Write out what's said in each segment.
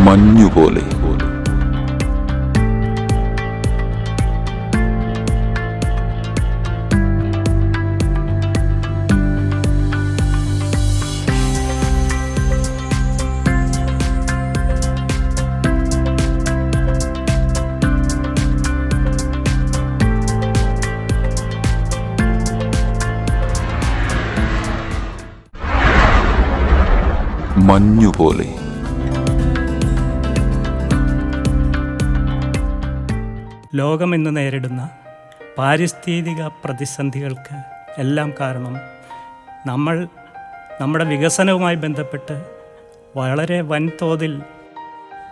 മഞ്ഞുപോലെ. മഞ്ഞുപോലെ. ലോകം ഇന്ന് നേരിടുന്ന പാരിസ്ഥിതിക പ്രതിസന്ധികൾക്ക് എല്ലാം കാരണം നമ്മുടെ വികസനവുമായി ബന്ധപ്പെട്ട് വളരെ വൻതോതിൽ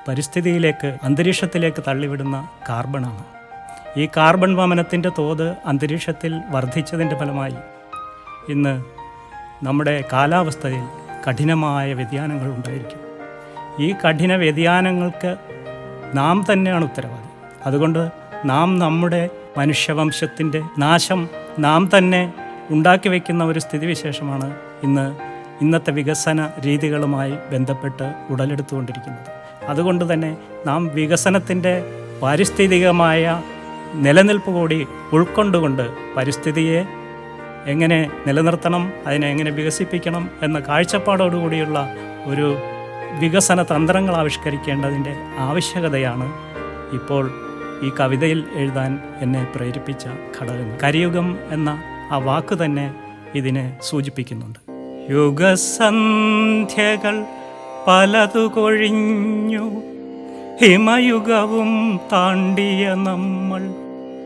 പരിസ്ഥിതിയിലേക്ക്, അന്തരീക്ഷത്തിലേക്ക് തള്ളിവിടുന്ന കാർബണാണ്. ഈ കാർബൺ വമനത്തിൻ്റെ തോത് അന്തരീക്ഷത്തിൽ വർദ്ധിച്ചതിൻ്റെ ഫലമായി ഇന്ന് നമ്മുടെ കാലാവസ്ഥയിൽ കഠിനമായ വ്യതിയാനങ്ങൾ ഉണ്ടായിരിക്കും. ഈ കഠിന വ്യതിയാനങ്ങൾക്ക് നാം തന്നെയാണ് ഉത്തരവാദി. അതുകൊണ്ട് നമ്മുടെ മനുഷ്യവംശത്തിൻ്റെ നാശം നാം തന്നെ ഉണ്ടാക്കി വയ്ക്കുന്ന ഒരു സ്ഥിതിവിശേഷമാണ് ഇന്നത്തെ വികസന രീതികളുമായി ബന്ധപ്പെട്ട് ഉടലെടുത്തുകൊണ്ടിരിക്കുന്നത്. അതുകൊണ്ട് തന്നെ നാം വികസനത്തിൻ്റെ പാരിസ്ഥിതികമായ നിലനിൽപ്പ് കൂടി ഉൾക്കൊണ്ടുകൊണ്ട് പരിസ്ഥിതിയെ എങ്ങനെ നിലനിർത്തണം, അതിനെ എങ്ങനെ വികസിപ്പിക്കണം എന്ന കാഴ്ചപ്പാടോടുകൂടിയുള്ള ഒരു വികസന തന്ത്രങ്ങൾ ആവിഷ്കരിക്കേണ്ടതിൻ്റെ ആവശ്യകതയാണ് ഇപ്പോൾ ഈ കവിതയിൽ എഴുതാൻ എന്നെ പ്രേരിപ്പിച്ച ഘടകങ്ങൾ. കരിയുഗം എന്ന ആ വാക്ക് തന്നെ ഇതിനെ സൂചിപ്പിക്കുന്നുണ്ട്. യുഗസന്ധ്യകൾ പലതു കൊഴിഞ്ഞു, ഹിമയുഗവും താണ്ടിയ നമ്മൾ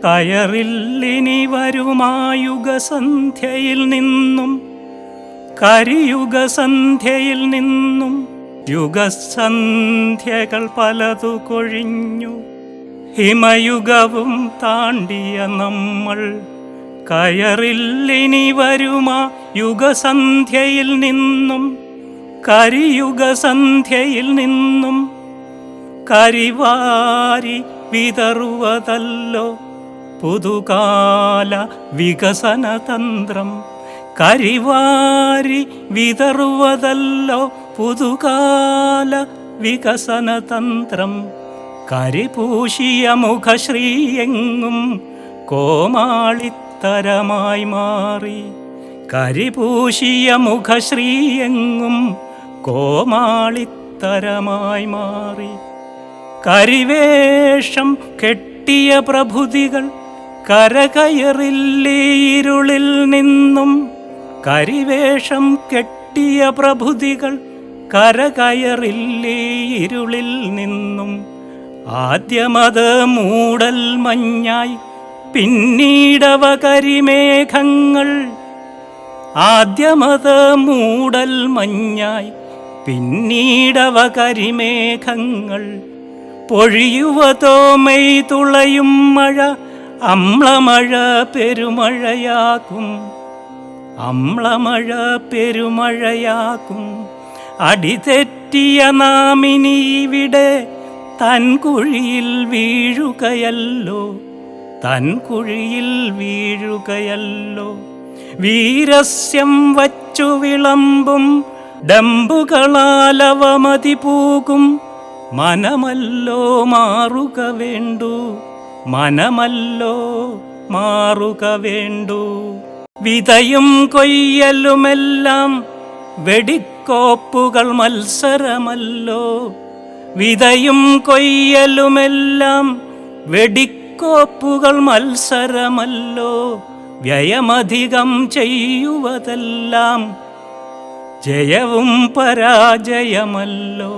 കയറില്ലിനി വരുമായുഗസന്ധ്യയിൽ നിന്നും, കരിയുഗസന്ധ്യയിൽ നിന്നും. യുഗസന്ധ്യകൾ പലതു കൊഴിഞ്ഞു, ഹിമയുഗവും താണ്ടിയ നമ്മൾ കയറില്ലിനി വരുമായുഗസന്ധ്യയിൽ നിന്നും, കരിയുഗസന്ധ്യയിൽ നിന്നും. കരിവാരി വിതറുവതല്ലോ പുതുകാല വികസനതന്ത്രം, കരിവാരി വിതറുവതല്ലോ പുതുകാല വികസനതന്ത്രം. കരിപൂശിയ മുഖശ്രീയെങ്ങും കോമാളിത്തരമായി മാറി, കരിപൂശിയ മുഖശ്രീയെങ്ങും കോമാളിത്തരമായി മാറി. കരിവേഷം കെട്ടിയ പ്രഭുതികൾ കരകയറില്ലിരുളിൽ നിന്നും, കരിവേഷം കെട്ടിയ പ്രഭുതികൾ കരകയറില്ലിരുളിൽ നിന്നും. ആദ്യമത് മൂടൽ മഞ്ഞായി, പിന്നീടവ കരിമേഘങ്ങൾ. ആദ്യമത് മൂടൽ മഞ്ഞായി, പിന്നീടവ കരിമേഘങ്ങൾ. പൊഴിയുവതോ മെയ് തുളയും മഴ, അമ്ലമഴ പെരുമഴയാക്കും, അമ്ലമഴ പെരുമഴയാക്കും. അടിതെറ്റിയ നാമിനി ഇവിടെ തൻകുഴിയിൽ വീഴുകയല്ലോ, തൻകുഴിയിൽ വീഴുകയല്ലോ. വീരസ്യം വച്ചു വിളമ്പും ഡംബുകളാലവ മതി പൂകും, മനമല്ലോ മാറുക വേണ്ടു, മനമല്ലോ മാറുക വേണ്ടു. വിതയും കൊയ്യലുമെല്ലാം വെടിക്കോപ്പുകൾ മത്സരമല്ലോ, വിതയും കൊയ്യലുമെല്ലാം വെടിക്കോപ്പുകൾ മത്സരമല്ലോ. വ്യയമധികം ചെയ്യുവതെല്ലാം ജയവും പരാജയമല്ലോ.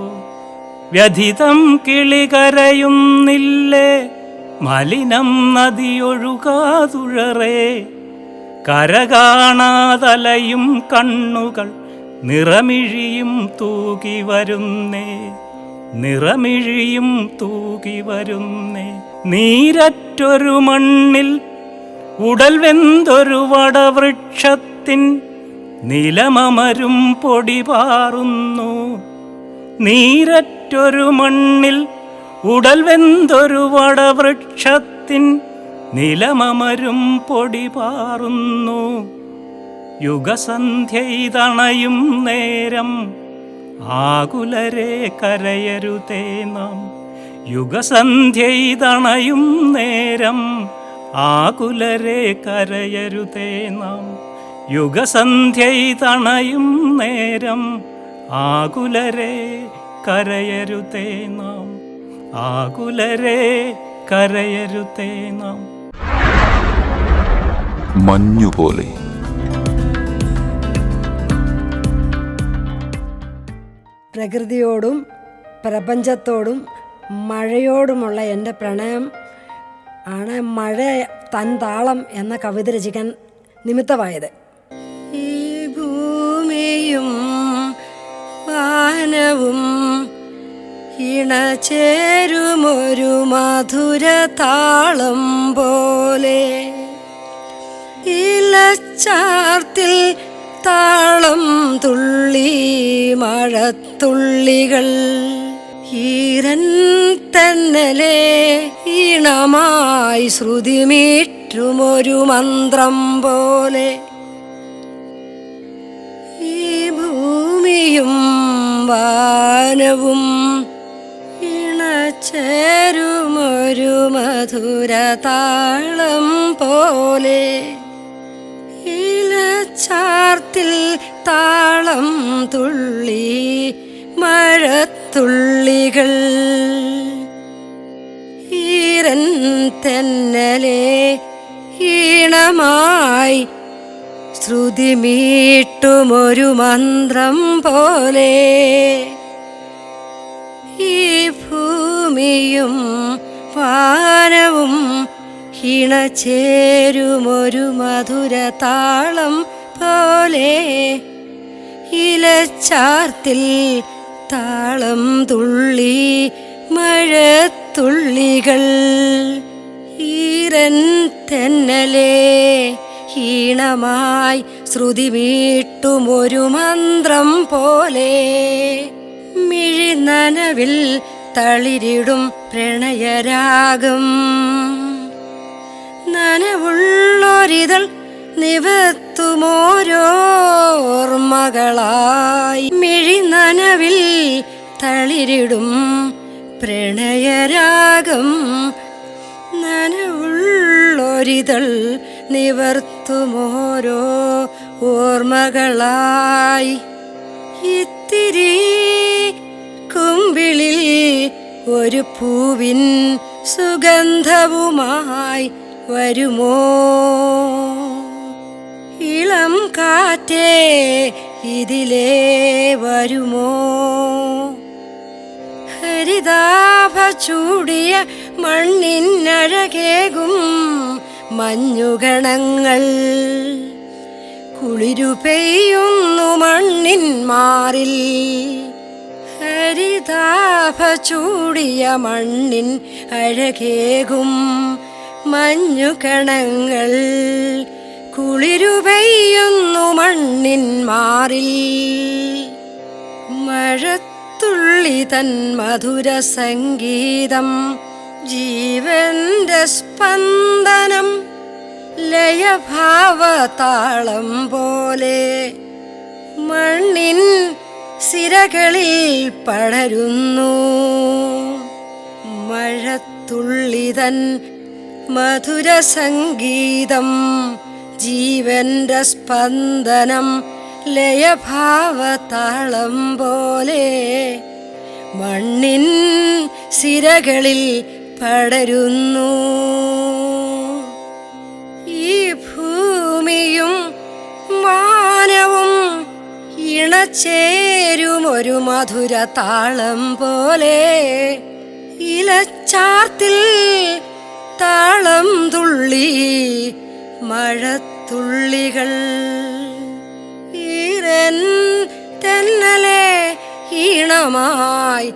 വ്യഥിതം കിളി കരയുന്നില്ലേ, മലിനം നദിയൊഴുകാതുഴറേ. കരകാണാതലയും കണ്ണുകൾ നിറമിഴിയും തൂകി വരുന്നേ, നിറമിഴിയും തൂകി വരുന്നേ. നീരറ്റൊരു മണ്ണിൽ ഉടൽ വെന്തൊരു വടവൃക്ഷത്തിൻ നിലമമരും പൊടി പാറുന്നു. നീരറ്റൊരു മണ്ണിൽ ഉടൽ വെന്തൊരു വടവൃക്ഷത്തിൻ നിലമമരും പൊടി പാറുന്നു. യുഗസന്ധ്യതണയും നേരം ആകുലരെ കരയരുതേ നാം. യുഗസന്ധ്യയിതണയും നേരം ആകുലരെ കരയരുതേ നാം. യുഗസന്ധ്യയിതണയും നേരം ആകുലരെ കരയരുതേ നാം. ആകുലരെ കരയരുതേ നാം. മഞ്ഞുപോലെ. പ്രകൃതിയോടും പ്രപഞ്ചത്തോടും മഴയോടുമുള്ള എൻ്റെ പ്രണയം ആണ് മഴ തൻ താളം എന്ന കവിത രചിക്കാൻ നിമിത്തമായത്. ഈ ഭൂമിയും വാനവും ഇണചേരുമൊരു മധുര താളം പോലെ, ഇലച്ചാർത്തിൽ താളം തുള്ളി മഴത്തുള്ളികൾ, ഈരൻ തന്നലെ ഈണമായി ശ്രുതിമീറ്റുമൊരു മന്ത്രം പോലെ. ഈ ഭൂമിയും വാനവും ഇണചേരുമൊരു മധുര താളം പോലെ, ഇലച്ചാർത്തിൽ താളം തുള്ളി മഴത്തുള്ളികൾ, ഈരൻ തെന്നലെ ഈണമായി ശ്രുതിമീട്ടുമൊരു മന്ത്രം പോലെ. ഈ ഭൂമിയും വാനവും ഇണചേരുമൊരു മധുര താളം പോലെ, ഇലച്ചാർത്തിൽ താളം തുള്ളി മഴത്തുള്ളികൾ, ഈരൻ തെന്നലെ ഈണമായി ശ്രുതിമീട്ടുമൊരു മന്ത്രം പോലെ. മിഴിനനവിൽ തളിരിടും പ്രണയരാഗം, നനവുള്ളൊരിതൾ നിവത്തുമോരോർമകളായി. മിഴിനനവിൽ തളിരിടും പ്രണയരാഗം, നനവുള്ളൊരിതൾ നിവർത്തുമോരോ ഓർമ്മകളായി. ഇത്തിരി കുമ്പിളിൽ ഒരു പൂവിൻ സുഗന്ധവുമായി വരുമോ? ഇളം കാറ്റേ ഇതിലേ വരുമോ? ഹരിതാഭ ചൂടിയ മണ്ണിനഴകേകും മഞ്ഞുഗണങ്ങൾ, കുളിരു പെയ്യുന്നു മണ്ണിൻ മാറിൽ. ഹരിതാഭ ചൂടിയ മണ്ണിൻ അഴകേകും മഞ്ഞുകണങ്ങൾ, കുളിരു പെയ്യുന്നു മണ്ണിൻ മാറിൽ. മഴത്തുള്ളി തൻ മധുര സംഗീതം, ജീവന്റെ സ്പന്ദനം, ലയഭാവതാളം പോലെ മണ്ണിൻ സിരകളിൽ പടരുന്നു. മഴത്തുള്ളി തൻ മധുര സംഗീതം, ജീവന്റെ സ്പന്ദനം, ലയഭാവതാളം പോലെ മണ്ണിൻ സിരകളിൽ പടരുന്നു. ഈ ഭൂമിയും വാനവും ഇണചേരുമൊരു മധുര താളം പോലെ, ഇലച്ചാർത്തിൽ താളം തുള്ളി മഴത്തുള്ളികൾ, ഈരൻ തെന്നലെ ഈണമായി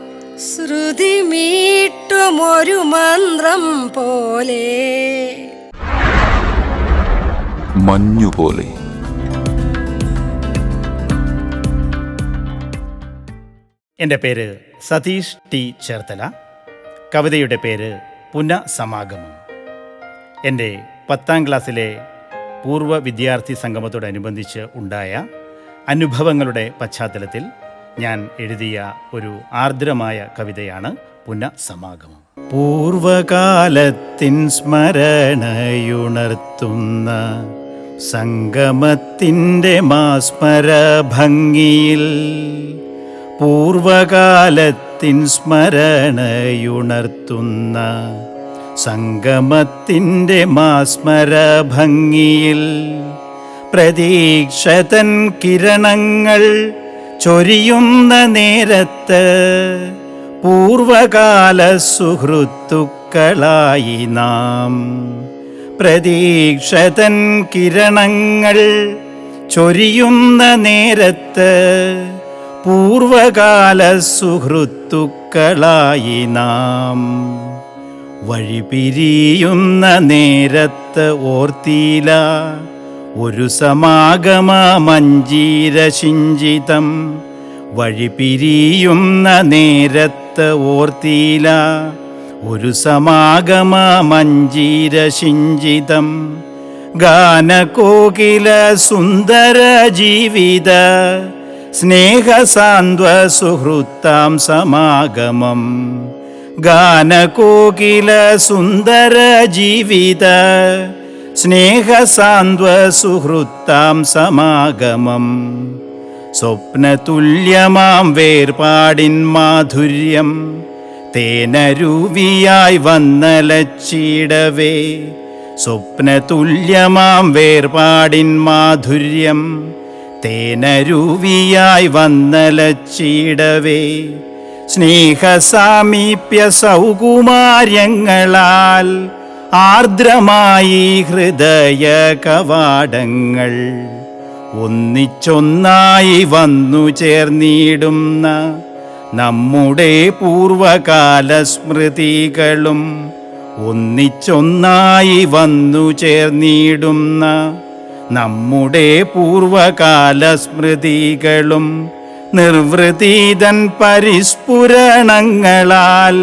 ശ്രുതിമീട്ടുമൊരു മന്ത്രം പോലെ. മഞ്ഞുപോലെ. എൻ്റെ പേര് സതീഷ് ടി ചേർത്തല. കവിതയുടെ പേര് പുനഃസമാഗമം. എൻ്റെ 10ാം ക്ലാസ്സിലെ പൂർവ്വ വിദ്യാർത്ഥി സംഗമത്തോടനുബന്ധിച്ച് ഉണ്ടായ അനുഭവങ്ങളുടെ പശ്ചാത്തലത്തിൽ ഞാൻ എഴുതിയ ഒരു ആർദ്രമായ കവിതയാണ് പുനഃസമാഗമം. പൂർവകാലത്തിൻ സ്മരണയുണർത്തുന്ന സംഗമത്തിൻ്റെ മാസ്മര ഭംഗിയിൽ, പൂർവകാലത്തിൻ സ്മരണയുണർത്തുന്ന സംഗമത്തിൻ്റെ മാസ്മര ഭംഗിയിൽ, പ്രതീക്ഷതൻ കിരണങ്ങൾ ചൊരിയുന്ന നേരത്ത് പൂർവകാല സുഹൃത്തുക്കളായി നാം. പ്രതീക്ഷതൻ കിരണങ്ങൾ ചൊരിയുന്ന നേരത്ത് പൂർവകാല സുഹൃത്തുക്കളായി നാം. വഴിപിരിയുന്ന നേരത്ത് ഓർത്തില ഒരു സമാഗമ മഞ്ജീരശിഞ്ചിതം. വഴിപിരിയുന്ന നേരത്ത് ഓർത്തില ഒരു സമാഗമ മഞ്ജീരശിഞ്ചിതം. ഗാനകോകില സുന്ദര ജീവിത സ്നേഹസാന്ത്വ സുഹൃത്താം സമാഗമം. ഗാനകോകില സുന്ദര ജീവിത സ്നേഹസാന്ത്വ സുഹൃത്താം സമാഗമം. സ്വപ്നതുല്യമാം വേർപാടിൻ മാധുര്യം തേനരുവിയായി വന്നലച്ചിടവേ. സ്വപ്നതുല്യമാം വേർപാടിൻ മാധുര്യം തേനരുവിയായി വന്നലച്ചിടവേ. സ്നേഹസാമീപ്യ സൗകുമാര്യങ്ങളാൽ ആർദ്രമായി ഹൃദയ കവാടങ്ങൾ ഒന്നിച്ചൊന്നായി വന്നു ചേർന്നിടുന്ന നമ്മുടെ പൂർവകാല സ്മൃതികളും. ഒന്നിച്ചൊന്നായി വന്നു ചേർന്നിടുന്ന നമ്മുടെ പൂർവകാല സ്മൃതികളും. നിർവൃതിതൻ പരിസ്ഫുരണങ്ങളാൽ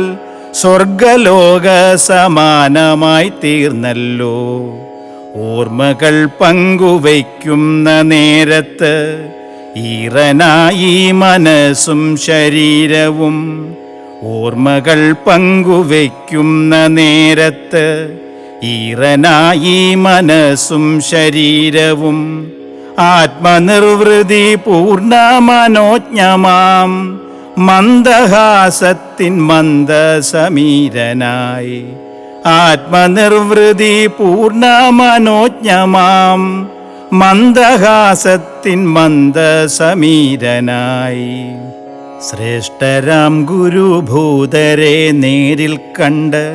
സ്വർഗലോക സമാനമായി തീർന്നല്ലോ. ഓർമ്മകൾ പങ്കുവയ്ക്കുന്ന നേരത്ത് ഈറനായി മനസ്സും ശരീരവും. ഓർമ്മകൾ പങ്കുവയ്ക്കുന്ന നേരത്ത് ഈറനായി മനസ്സും ശരീരവും. ആത്മനിർവൃതി പൂർണ്ണ മനോജ്ഞമാം മന്ദഹാസത്തിൻ മന്ദസമീരനായി. ആത്മനിർവൃതി പൂർണ്ണ മനോജ്ഞമാം മന്ദഹാസത്തിൻ മന്ദസമീരനായി. ശ്രേഷ്ഠരാം ഗുരുഭൂതരെ നേരിൽ കണ്ട്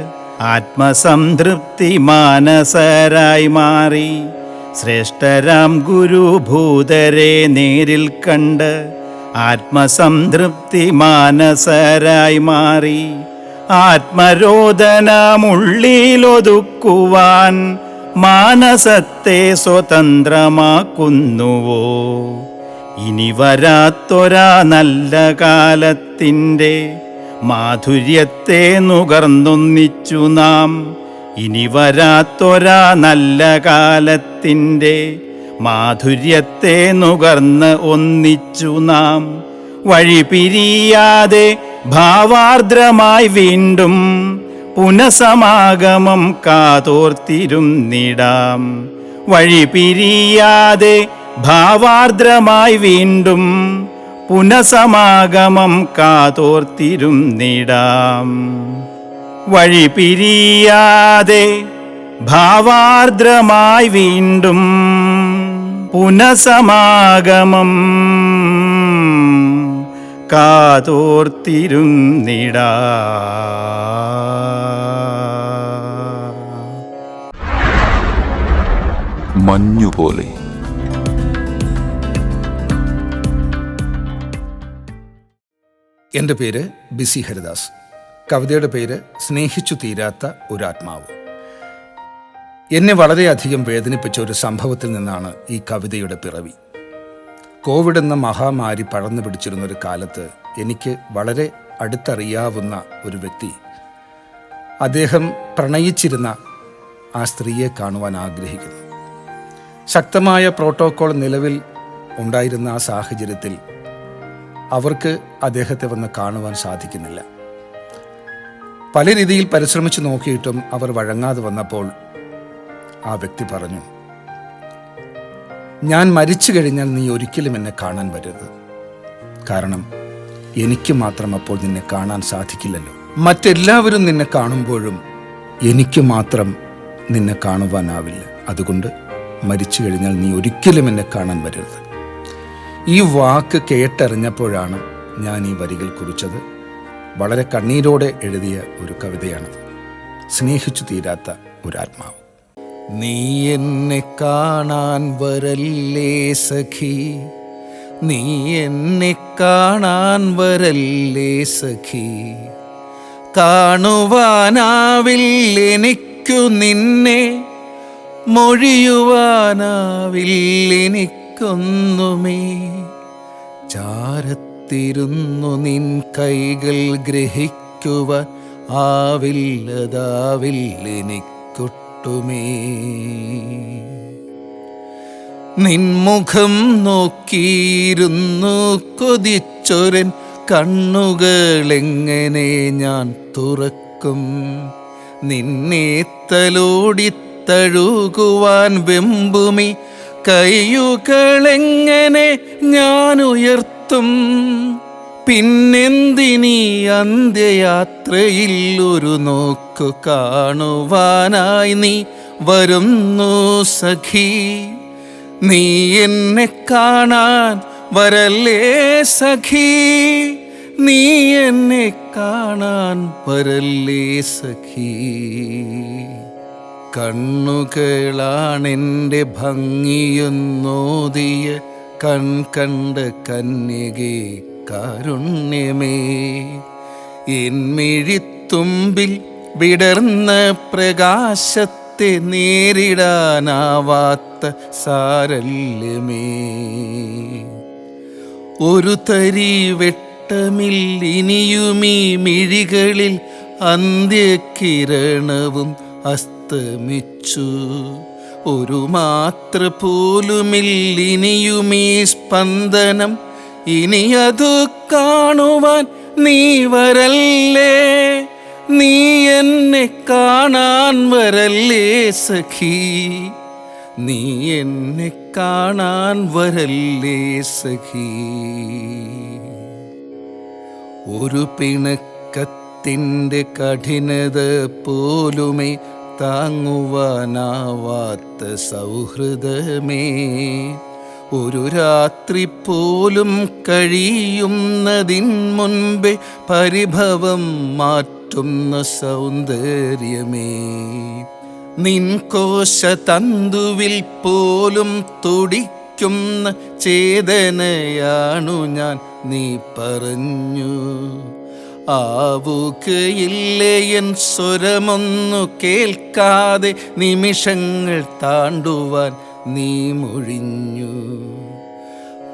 ആത്മസംതൃപ്തി മാനസരായി മാറി. ശ്രേഷ്ഠരാം ഗുരുഭൂതരെ നേരിൽ കണ്ട് ആത്മസംതൃപ്തി മാനസരായി മാറി. ആത്മരോദനമുള്ളിലൊതുക്കുവാൻ മാനസത്തെ സ്വതന്ത്രമാക്കുന്നുവോ. ഇനി വരാത്തൊരാ നല്ല കാലത്തിൻ്റെ മാധുര്യത്തെ നുകർന്നൊന്നിച്ചു നാം. ഇനി വരാത്തൊരാ നല്ല കാലത്തിൻ്റെ മാധുര്യത്തെ നുകർന്ന് ഒന്നിച്ചു നാം. വഴിപിരിയാതെ ഭാവാർദ്രമായി വീണ്ടും പുനഃസമാഗമം കാതോർത്തിരുന്നിടാം. വഴിപിരിയാതെ ഭാവാർദ്രമായി വീണ്ടും പുനഃസമാഗമം കാതോർത്തിരുന്നിടാം. വഴിപിരിയാതെ ഭാവാർദ്രമായി വീണ്ടും പുനഃസമാഗമം കാതോർത്തിരുന്നിടാം. മഞ്ഞുപോലെ. എൻ്റെ പേര് ബിസി ഹരിദാസ്. കവിതയുടെ പേര് സ്നേഹിച്ചു തീരാത്ത ഒരാത്മാവ്. എന്നെ വളരെയധികം വേദനിപ്പിച്ച ഒരു സംഭവത്തിൽ നിന്നാണ് ഈ കവിതയുടെ പിറവി. കോവിഡ് എന്ന മഹാമാരി പടർന്നു പിടിച്ചിരുന്നൊരു കാലത്ത് എനിക്ക് വളരെ അടുത്തറിയാവുന്ന ഒരു വ്യക്തി, അദ്ദേഹം പ്രണയിച്ചിരുന്ന ആ സ്ത്രീയെ കാണുവാൻ ആഗ്രഹിക്കുന്നു. ശക്തമായ പ്രോട്ടോക്കോൾ നിലവിൽ ഉണ്ടായിരുന്ന ആ സാഹചര്യത്തിൽ അവർക്ക് അദ്ദേഹത്തെ വന്ന് കാണുവാൻ സാധിക്കുന്നില്ല. പല രീതിയിൽ പരിശ്രമിച്ചു നോക്കിയിട്ടും അവർ വഴങ്ങാതെ വന്നപ്പോൾ ആ വ്യക്തി പറഞ്ഞു, ഞാൻ മരിച്ചു കഴിഞ്ഞാൽ നീ ഒരിക്കലും എന്നെ കാണാൻ വരരുത്. കാരണം എനിക്ക് മാത്രം അപ്പോൾ നിന്നെ കാണാൻ സാധിക്കില്ലല്ലോ. മറ്റെല്ലാവരും നിന്നെ കാണുമ്പോഴും എനിക്ക് മാത്രം നിന്നെ കാണുവാനാവില്ല. അതുകൊണ്ട് മരിച്ചു കഴിഞ്ഞാൽ നീ ഒരിക്കലും എന്നെ കാണാൻ വരരുത്. ഈ വാക്ക് കേട്ടറിഞ്ഞപ്പോഴാണ് ഞാൻ ഈ വരികൾ കുറിച്ചത്. വളരെ കണ്ണീരോടെ എഴുതിയ ഒരു കവിതയാണത്. സ്നേഹിച്ചു തീരാത്ത ഒരാത്മാവ്. നീ എന്നെ കാണാൻ വരല്ലേ സഖി, നീ എന്നെ കാണാൻ വരല്ലേ സഖി, കാണുവാനാവില്ലെനിക്കു നിന്നെ, മൊഴിയുവാനാവില്ലെനിക്കൊന്നുമേ, ചാരത്തിരുന്നു നിൻ കൈകൾ ഗ്രഹിക്കുവാൻ ആവില്ലതാവില്ലെനിക്കൊട്ടുമേ. നിൻമുഖം നോക്കിയിരുന്നു കൊതിച്ചൊരൻ കണ്ണുകളെങ്ങനെ ഞാൻ തുറക്കും, നിന്നെ തലോടിത്തഴുകുവാൻ വെമ്പുമി കൈയുകളെങ്ങനെ ഞാൻ ഉയർത്തും. പിന്നെന്തിനീ അന്ത്യയാത്രയിൽ ഒരു നോക്കു കാണുവാനായി നീ വരുന്നു സഖി, നീ എന്നെ കാണാൻ വരല്ലേ സഖി, നീ എന്നെ കാണാൻ വരല്ലേ സഖി. കണ്ണുകളാണെൻ്റെ ഭംഗിയൊന്നോതിയ കണ്ട കന്യകേ കാരുണ്യമേ, എന്മിഴിത്തുമ്പിൽ വിടർന്ന പ്രകാശത്തെ നേരിടാനാവാത്ത സാരല്യമേ, ഒരു തരി വെട്ടമില്ലിനിയുമീ മിഴികളിൽ അന്ത്യകിരണവും അസ്തമിച്ചു, ഒരു മാത്ര പോലുമില്ലിനിയുമീ സ്പന്ദനം, ഇനി അതു കാണുവാൻ നീ വരല്ലേ, നീ എന്നെ കാണാൻ വരല്ലേ സഖി, നീ എന്നെ കാണാൻ വരല്ലേ സഖി. ഒരു പിണക്കത്തിൻ്റെ കഠിനത പോലുമേ താങ്ങുവാനാവാത്ത സൗഹൃദമേ, ഒരു രാത്രി പോലും കഴിയുന്നതിൻ മുൻപേ പരിഭവം മാറ്റുന്ന സൗന്ദര്യമേ, നിൻ കോശതന്തുവിൽ പോലും തുടിക്കുന്ന ചേതനയാണു ഞാൻ, നീ പറഞ്ഞു. ആവുകയില്ലേ എൻ സ്വരമൊന്നു കേൾക്കാതെ നിമിഷങ്ങൾ താണ്ടുവാൻ നീ മൊഴിഞ്ഞു.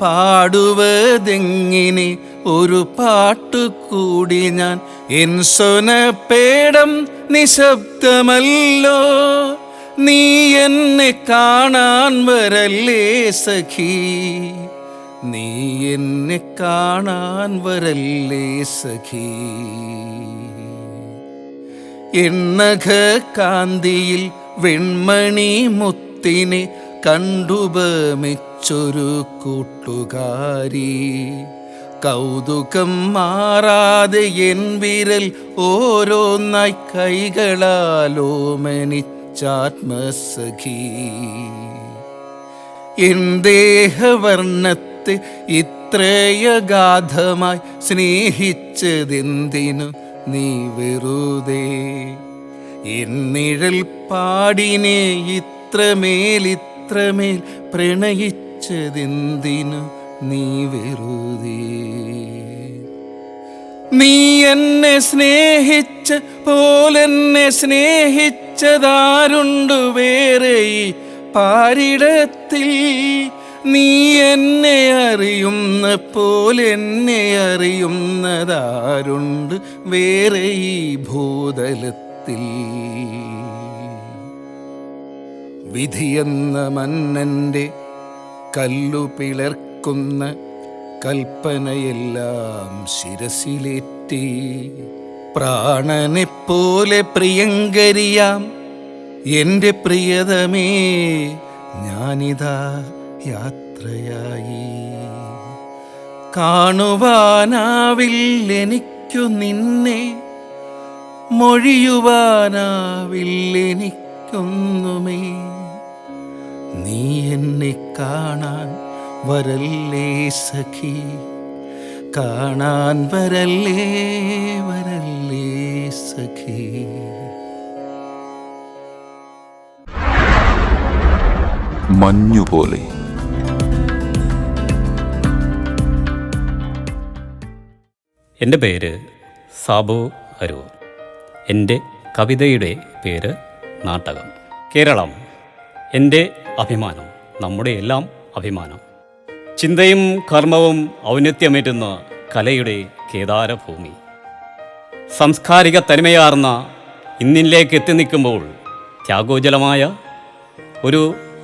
പാടുവതെങ്ങിനെ ഒരു പാട്ടുകൂടി ഞാൻ, എൻ സ്വനപേടം നിശബ്ദമല്ലോ, നീ എന്നെ കാണാൻ വരല്ലേ സഖി, നീ എന്നെ കാണാൻ വരല്ലേ സഖി. എണ്ണഘ കാന്തിയിൽ വെൺമണി മുത്തിനെ കണ്ടുപമിച്ചൊരു കൂട്ടുകാരി, കൗതുകം മാറാതെ എൻ വിരൽ ഓരോന്നായി കൈകളാലോമനിച്ചാത്മസഖി. എൻ ദേഹവർണ്ണത്തെ ഇത്രയഗാധമായി സ്നേഹിച്ചതെന്തിനു നീ വെറുതെ, എൻ നിഴൽ പാടിനെ ഇത്രമേൽ പ്രണയിച്ചതെന്തിനു നീ വെറുതെ. നീ എന്നെ സ്നേഹിച്ച പോലെന്നെ സ്നേഹിച്ചതാരുണ്ടു വേറെ ഈ പാരിടത്തിൽ, നീ എന്നെ അറിയുന്ന പോലെന്നെ അറിയുന്നതാരുണ്ട് വേറെ ഈ ഭൂതലത്തിൽ. വിധിയെന്ന മന്നൻ്റെ കല്ലു പിളർക്കുന്ന കൽപ്പനയെല്ലാം ശിരസിലേറ്റി പ്രാണനെപ്പോലെ പ്രിയങ്കരിയാം എൻ്റെ പ്രിയതമേ ഞാനിതാ യാത്രയായി. കാണുവാനാവില്ലെനിക്കു നിന്നെ, മൊഴിയുവാനാവില്ലെനിക്കൊന്നുമേ. നീ എന്നെ കാണാൻ വരല്ലേ സഖി, കാണാൻ വരല്ലേ വരല്ലേ സഖി. മഞ്ഞുപോലെ. എൻ്റെ പേര് സാബു അരൂർ. എൻ്റെ കവിതയുടെ പേര് നാട്ടകം. കേരളം എൻ്റെ അഭിമാനം, നമ്മുടെ എല്ലാം അഭിമാനം. ചിന്തയും കർമ്മവും ഔന്നത്യമേറ്റുന്ന കലയുടെ കേദാരഭൂമി. സാംസ്കാരിക തനിമയാർന്ന ഇന്നിലേക്ക് എത്തി നിൽക്കുമ്പോൾ ത്യാഗോജലമായ ഒരു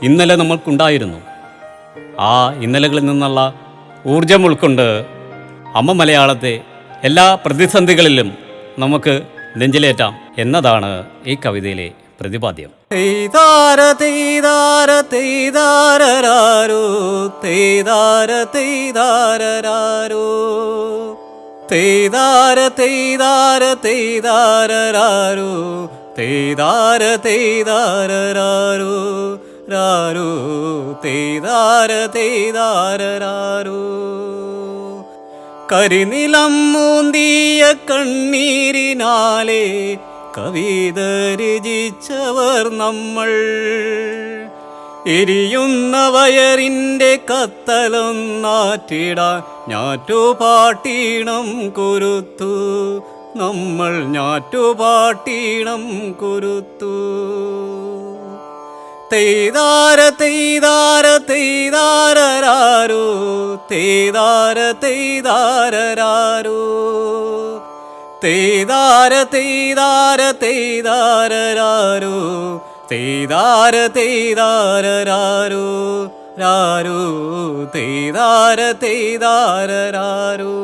ഇന്നലെ നമ്മൾക്കുണ്ടായിരുന്നു. ആ ഇന്നലകളിൽ നിന്നുള്ള ഊർജം ഉൾക്കൊണ്ട് അമ്മ മലയാളത്തെ എല്ലാ പ്രതിസന്ധികളിലും നമുക്ക് നെഞ്ചിലേറ്റാം എന്നതാണ് ഈ കവിതയിലെ പ്രതിപാദ്യം. തെയ്താര തെയ്താര തെയ്താരരാരോ, തെയ്താര തെയ്താരരാരോ, തെയ്താര തെയ്താര തെയ്താരരാരോ, തെയ്താര തെയ്താരരാരോ, രാരോ തെയ്താര തെയ്താരരാരോ. കരിനിലം മൂന്തിയ കണ്ണീരിനാലെ കവിത രചിച്ചവർ നമ്മൾ. എരിയുന്ന വയറിൻ്റെ കത്തലൊന്നാറ്റിടാൻ ഞാറ്റുപാട്ടീണം കുരുത്തു നമ്മൾ, ഞാറ്റുപാട്ടീണം കുരുത്തു. തെയ്താര തെയ്താര തെയ്താരരാരോ, തെയ്താര തെയ്താരരാരോ, തെയ്താര തെയ്താര തെയ്താരരാരോ, തെയ്താര തെയ്താരരാരോ, രാരോ തെയ്താര തെയ്താരരാരോ.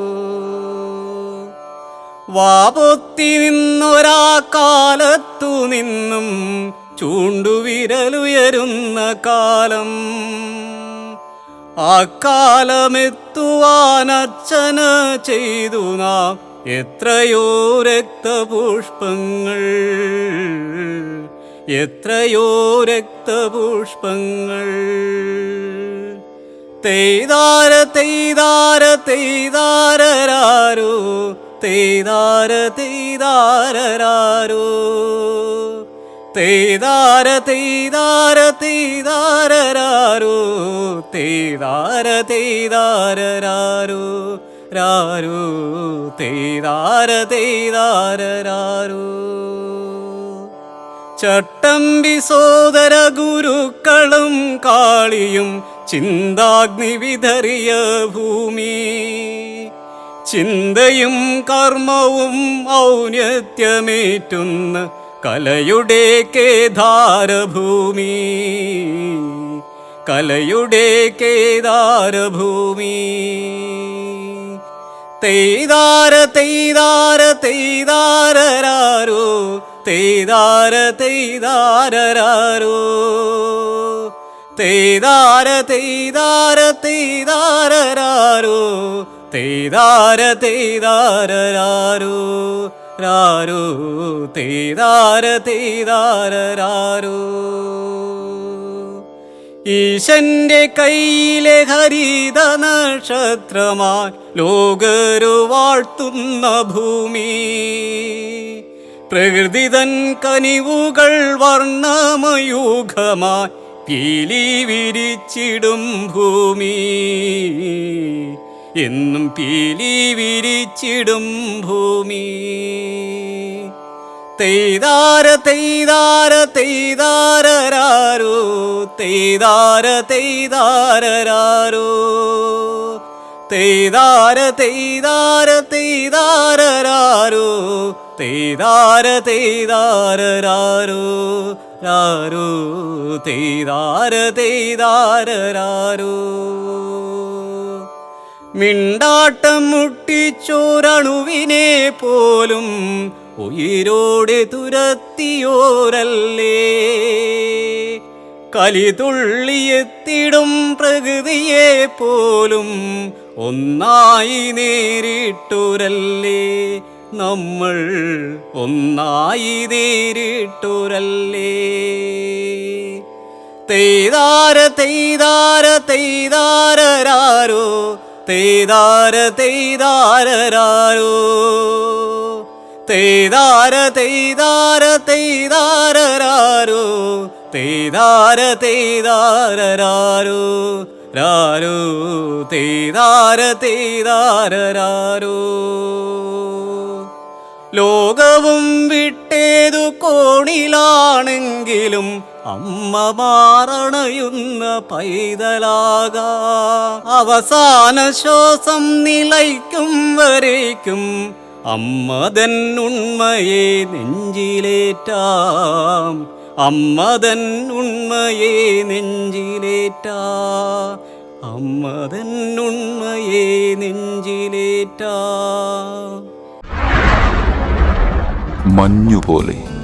വാപൊത്തി നിന്നൊരാ കാലത്തു നിന്നും ചൂണ്ടുവിരലുയരുന്ന കാലം. ആ കാലമെത്തുവാൻ അർച്ചന ചെയ്തു നാം എത്രയോ രക്തപുഷ്പങ്ങൾ, എത്രയോ രക്തപുഷ്പങ്ങൾ. തെയ്താര തെയ്താര തെയ്താരരാരോ, തെയ്താര തെയ്താരരാരോ, തെയ്താര തെയ്താര തെയ്താരരാരോ, തെയ്താര തെയ്താരരാരോ, രാരോ തെയ്താര തെയ്താരരാരോ. ചട്ടമ്പി സോദര ഗുരുക്കളും കാളിയും ചിന്താഗ്നി വിതറിയ ഭൂമി. ചിന്തയും കർമ്മവും ഔന്നത്യമേറ്റുന്ന കലയുടെ കേദാരഭൂമി, കലയുടെ കേദാരഭൂമി. തെയ്താര തെയ്താര തെയ്താരരാരോ, തെയ്താര തെയ്താരരാരോ, തെയ്താര തെയ്താര തെയ്താരരാരോ, തെയ്താര തെയ്താരരാരോ, രാരോ തെയ്താര തെയ്താരരാരോ. ഈശന്റെ കയ്യിലെ ഹരിത നക്ഷത്രമായി ലോകരു വാഴ്ത്തുന്ന ഭൂമി. പ്രകൃതിതൻ കനിവുകൾ വർണ്ണമയൂഖമായി പീലി വിരിച്ചിടും ഭൂമി, എന്നും പീലി വിരിച്ചിടും ഭൂമി. തെയ്താര തെയ്താര തെയ്താരരാരോ, തെയ്താര തെയ്താരരാരോ, തെയ്താര തെയ്താര തെയ്താരരാരോ, തെയ്താര തെയ്താരരാരോ, രാരോ തെയ്താര തെയ്താരരാരോ. മിണ്ടാട്ടം മുട്ടിച്ചോരണുവിനെ പോലും ഉയിരോടെ തുരത്തിയോരല്ലേ. കലിതുള്ളിയെത്തിടും പ്രകൃതിയെ പോലും ഒന്നായി നേരിട്ടൊരല്ലേ. നമ്മൾ ഒന്നായി നേരിട്ടൊരല്ലേ. തെയ്താര തെയ്താര തെയ്താരരാരോ, തെയ്താര തെയ്താരരാരോ, തെയ്താര തെയ്താര തെയ്താരരാരോ, തെയ്താര തെയ്താരരാരോ, രാരോ തെയ്താര തെയ്താരരാരോ. ലോകവും വിട്ടേതു കോണിലാണെങ്കിലും അമ്മ മാറണയുന്ന പൈതലാകാം. അവസാന ശ്വാസം നിലയ്ക്കും വരേക്കും അമ്മതൻ ഉണ്മയെ നെഞ്ചിലേറ്റാം. അമ്മതൻ ഉണ്മയെ നെഞ്ചിലേറ്റാം. അമ്മതൻ ഉണ്മയെ നെഞ്ചിലേറ്റാം. മഞ്ഞുപോലെ